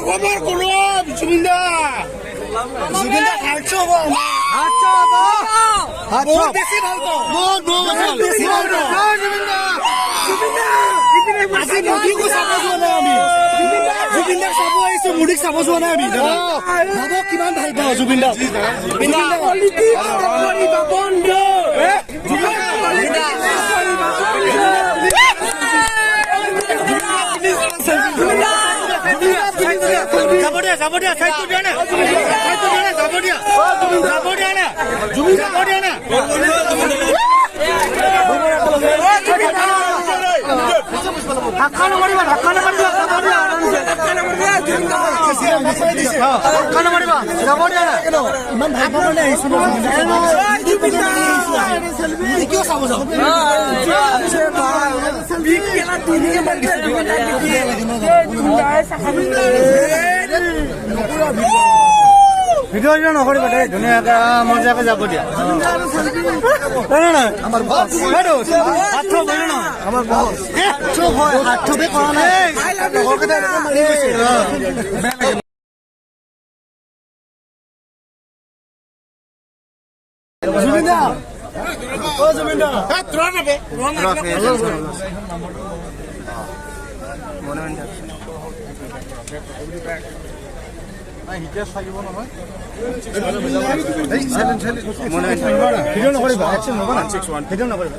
খবর করো জুবিন্দা জুবিন্দা হারছো বহুত বেশি ভাল পাও বহুত বেশি ভাল পাও জুবিন্দা আজি মুদিকো চাব যোৱা নাই আমি জুবিন্দা চাব আহিছো মুদিক চাব যোৱা নাই আমি ভাব কিমান ভাল পাও জুবিন্দা জুবিন্দা পলিটিক্স কৰিবা বন্ধ যাব দিয়া সাইটো দিয়া না যাব দিয়া না ধাক্কা মাৰিবা যাব দিয়া না ইমান ভাল পাব নাই আহিছো কিয় চাব যাও ভিডিও নকৰিবা দেই ধুনীয়াকে মজাকে যাব দিয়া আমাৰ বস আমাৰ বস চুপ হয় হাত থবে কৰা নাই জুবিন্দা ও জুবিন্দা ত্ৰা নাবে মনে হিটাৰ থাকিব নহয় ভিডিঅ' নকৰিবা একচন হ'ব না ভিডিঅ' নকৰিবা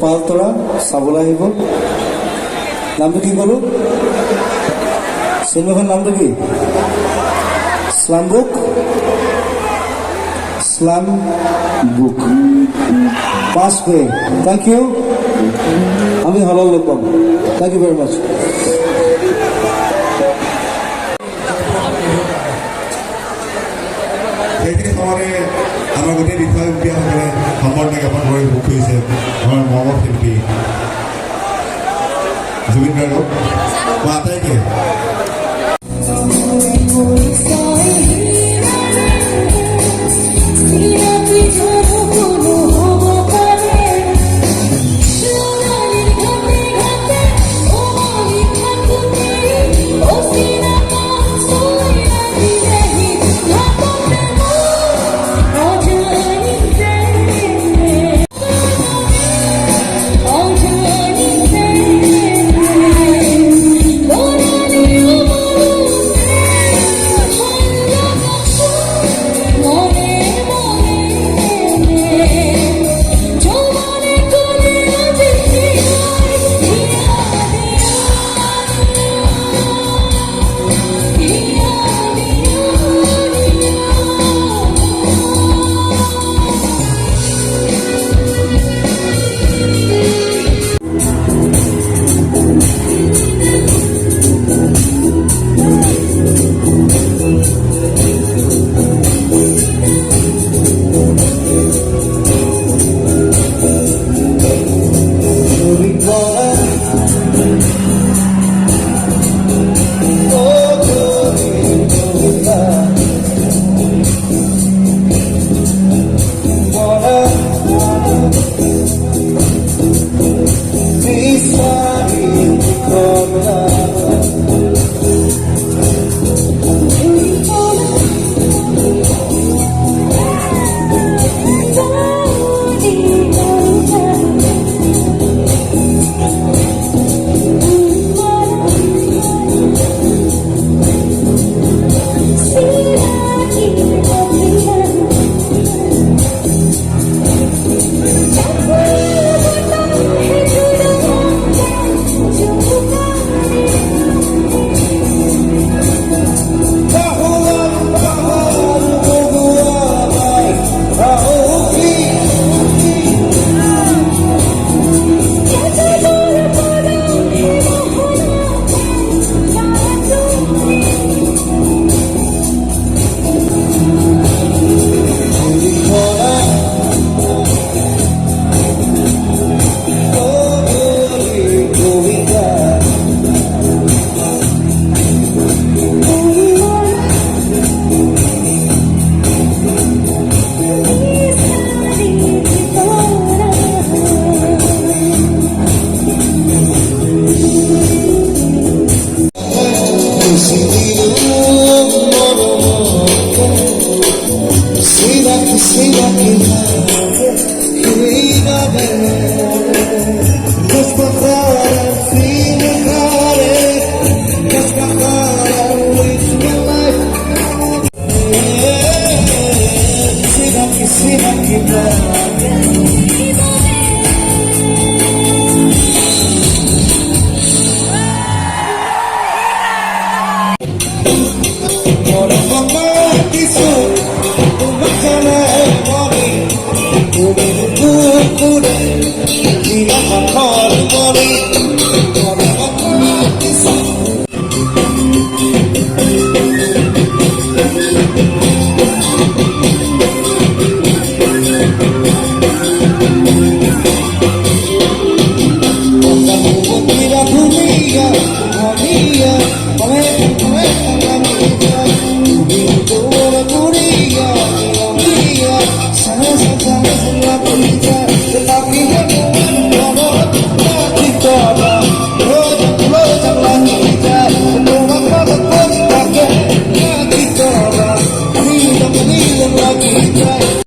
পাল তৰা চাবলৈ আহিব। নামটো কি ক'লো? চিনেমাখন নামটো কি? Slam book. Slam book 5 May. Thank you. আমি হলত লগ পাম। Thank you very much. সেইখিনি সময়তে আমাৰ গোটেই বিষয়ববীয়াসকলে সম্বৰ্ধনা জ্ঞাপন কৰি মুখ কৰিছে আমাৰ মৰমৰ শিল্পী জুবিন গাৰ্গক। মই আটাইকে